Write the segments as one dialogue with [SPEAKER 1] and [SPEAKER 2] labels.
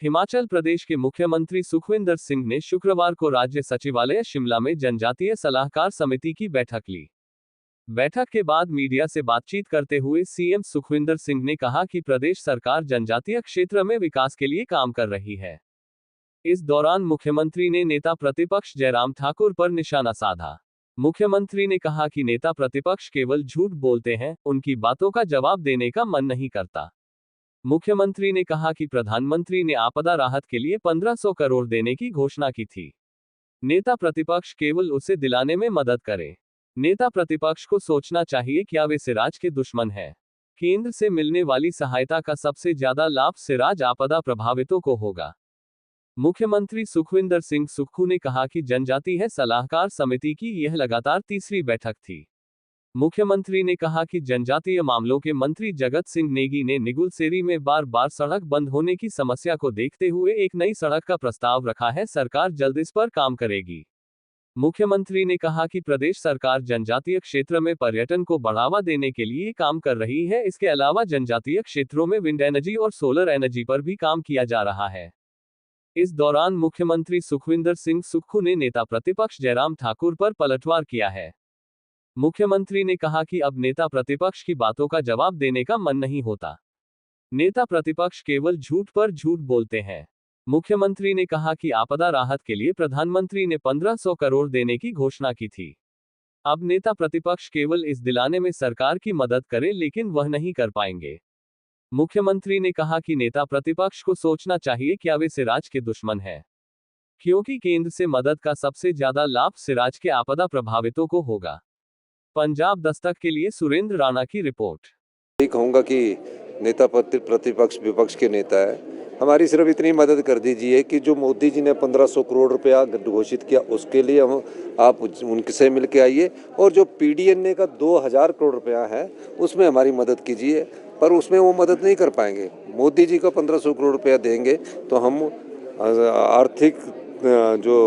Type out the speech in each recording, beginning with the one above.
[SPEAKER 1] हिमाचल प्रदेश के मुख्यमंत्री सुखविंदर सिंह ने शुक्रवार को राज्य सचिवालय शिमला में जनजातीय सलाहकार समिति की बैठक ली। बैठक के बाद मीडिया से बातचीत करते हुए सीएम सुखविंदर सिंह ने कहा कि प्रदेश सरकार जनजातीय क्षेत्र में विकास के लिए काम कर रही है। इस दौरान मुख्यमंत्री ने नेता प्रतिपक्ष जयराम ठाकुर पर निशाना साधा। मुख्यमंत्री ने कहा कि नेता प्रतिपक्ष केवल झूठ बोलते हैं, उनकी बातों का जवाब देने का मन नहीं करता। मुख्यमंत्री ने कहा कि प्रधानमंत्री ने आपदा राहत के लिए 1500 करोड़ देने की घोषणा की थी। नेता प्रतिपक्ष केवल उसे दिलाने में मदद करे। नेता प्रतिपक्ष को सोचना चाहिए क्या वे सिराज के दुश्मन हैं। केंद्र से मिलने वाली सहायता का सबसे ज्यादा लाभ सिराज आपदा प्रभावितों को होगा। मुख्यमंत्री सुखविंदर सिंह सुक्खू ने कहा कि जनजातीय सलाहकार समिति की यह लगातार तीसरी बैठक थी। मुख्यमंत्री ने कहा कि जनजातीय मामलों के मंत्री जगत सिंह नेगी ने निगुलसेरी में बार बार सड़क बंद होने की समस्या को देखते हुए एक नई सड़क का प्रस्ताव रखा है। सरकार जल्द इस पर काम करेगी। मुख्यमंत्री ने कहा कि प्रदेश सरकार जनजातीय क्षेत्र में पर्यटन को बढ़ावा देने के लिए काम कर रही है। इसके अलावा जनजातीय क्षेत्रों में विंड एनर्जी और सोलर एनर्जी पर भी काम किया जा रहा है। इस दौरान मुख्यमंत्री सुखविंदर सिंह सुक्खू ने नेता प्रतिपक्ष जयराम ठाकुर पर पलटवार किया है। मुख्यमंत्री ने कहा कि अब नेता प्रतिपक्ष की बातों का जवाब देने का मन नहीं होता। नेता प्रतिपक्ष केवल झूठ पर झूठ बोलते हैं। मुख्यमंत्री ने कहा कि आपदा राहत के लिए प्रधानमंत्री ने 1500 करोड़ देने की घोषणा की थी। अब नेता प्रतिपक्ष केवल इस दिलाने में सरकार की मदद करें, लेकिन वह नहीं कर पाएंगे। मुख्यमंत्री ने कहा कि नेता प्रतिपक्ष को सोचना चाहिए क्या वे सिराज के दुश्मन हैं, क्योंकि केंद्र से मदद का सबसे ज्यादा लाभ सिराज के आपदा प्रभावितों को होगा। पंजाब दस्तक के लिए सुरेंद्र राणा की रिपोर्ट।
[SPEAKER 2] यही कहूँगा कि नेता प्रतिपक्ष विपक्ष के नेता है, हमारी सिर्फ इतनी मदद कर दीजिए कि जो मोदी जी ने 1500 करोड़ रुपया घोषित किया उसके लिए आप उनसे मिल के आइए, और जो पीडीएनए का 2000 करोड़ रुपया है उसमें हमारी मदद कीजिए। पर उसमें वो मदद नहीं कर पाएंगे। मोदी जी को 1500 करोड़ रुपया देंगे तो हम आर्थिक जो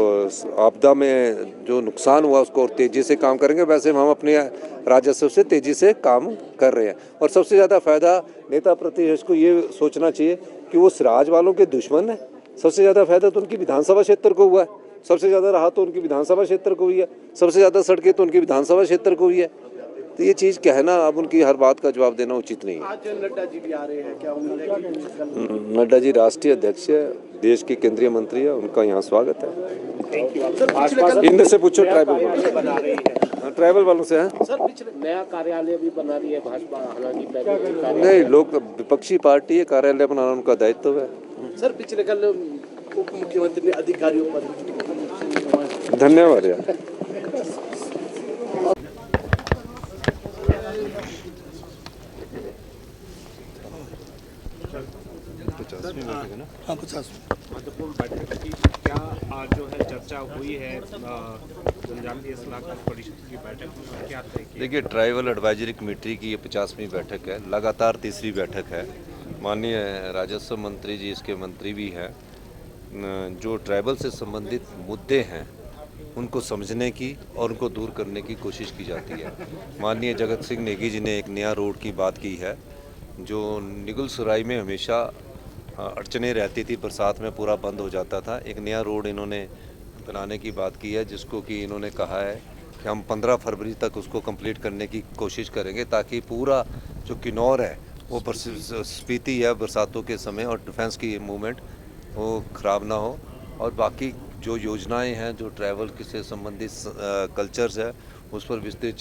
[SPEAKER 2] आपदा में जो नुकसान हुआ उसको और तेज़ी से काम करेंगे। वैसे हम अपने राजस्व से तेज़ी से काम कर रहे हैं। और सबसे ज़्यादा फायदा नेता प्रतिपक्ष को ये सोचना चाहिए कि वो सिराज वालों के दुश्मन है। सबसे ज़्यादा फायदा तो उनकी विधानसभा क्षेत्र को हुआ है, सबसे ज़्यादा राहत तो उनकी विधानसभा क्षेत्र को हुई है, सबसे ज़्यादा सड़कें तो उनकी विधानसभा क्षेत्र को हुई है। तो ये चीज़ कहना, अब उनकी हर बात का जवाब देना उचित नहीं है।
[SPEAKER 3] आज नड्डा जी भी आ रहे हैं, क्या उन्होंने?
[SPEAKER 2] नड्डा जी राष्ट्रीय अध्यक्ष है, देश के केंद्रीय मंत्री है, उनका यहाँ स्वागत है। इनसे से पूछो ट्राइबल वालों से है।
[SPEAKER 3] सर पिछले नया कार्यालय भी बना रही है भाजपा, हालांकि
[SPEAKER 2] नहीं, लोग विपक्षी पार्टी है, कार्यालय बनाना उनका दायित्व है।
[SPEAKER 3] सर पिछले कल उप मुख्यमंत्री ने अधिकारियों पर
[SPEAKER 2] धन्यवाद यार।
[SPEAKER 4] हाँ 50
[SPEAKER 5] महत्वपूर्ण बैठक की क्या आज जो है चर्चा हुई है जनजातीय सलाहकार परिषद की बैठक में, क्या तय किया?
[SPEAKER 6] देखिए, ट्राइबल एडवाइजरी कमेटी की ये 50वीं बैठक है, लगातार तीसरी बैठक है। माननीय राजस्व मंत्री जी इसके मंत्री भी हैं। जो ट्राइबल से संबंधित मुद्दे हैं उनको समझने की और उनको दूर करने की कोशिश की जाती है। माननीय जगत सिंह नेगी जी ने एक नया रोड की बात की है, जो निगुलसराई में हमेशा अड़चने रहती थी, बरसात में पूरा बंद हो जाता था। एक नया रोड इन्होंने बनाने की बात की है, जिसको कि इन्होंने कहा है कि हम 15 फरवरी तक उसको कंप्लीट करने की कोशिश करेंगे, ताकि पूरा जो किन्नौर है वो स्पीति है बरसातों के समय और डिफेंस की मूवमेंट वो ख़राब ना हो। और बाकी जो योजनाएं हैं, जो ट्रैवल से संबंधित कल्चर्स है, उस पर विस्तृत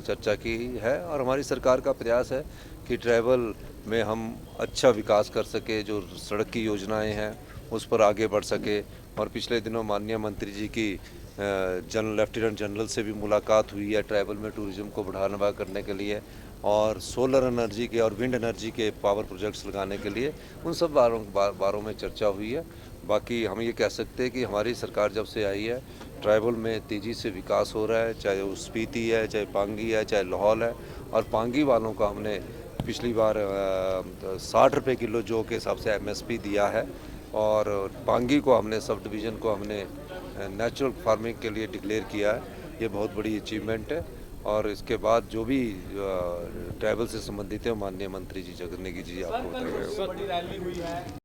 [SPEAKER 6] चर्चा की है। और हमारी सरकार का प्रयास है कि ट्रैवल में हम अच्छा विकास कर सके, जो सड़क की योजनाएं हैं उस पर आगे बढ़ सके। और पिछले दिनों माननीय मंत्री जी की लेफ्टिनेंट जनरल से भी मुलाकात हुई है ट्रैवल में टूरिज्म को बढ़ावा करने के लिए, और सोलर एनर्जी के और विंड एनर्जी के पावर प्रोजेक्ट्स लगाने के लिए उन सब बारों में चर्चा हुई है। बाकी हम ये कह सकते हैं कि हमारी सरकार जब से आई है ट्राइबल में तेज़ी से विकास हो रहा है, चाहे वो स्पीति है, चाहे पांगी है, चाहे लाहौल है। और पांगी वालों का हमने पिछली बार 60 रुपये किलो जो के हिसाब से MSP दिया है, और पांगी को हमने सब डिवीज़न को हमने नेचुरल फार्मिंग के लिए डिक्लेयर किया है। ये बहुत बड़ी अचीवमेंट है। और इसके बाद जो भी ट्रैवल से संबंधित है माननीय मंत्री जी जगत नेगी जी आपको बताएंगे।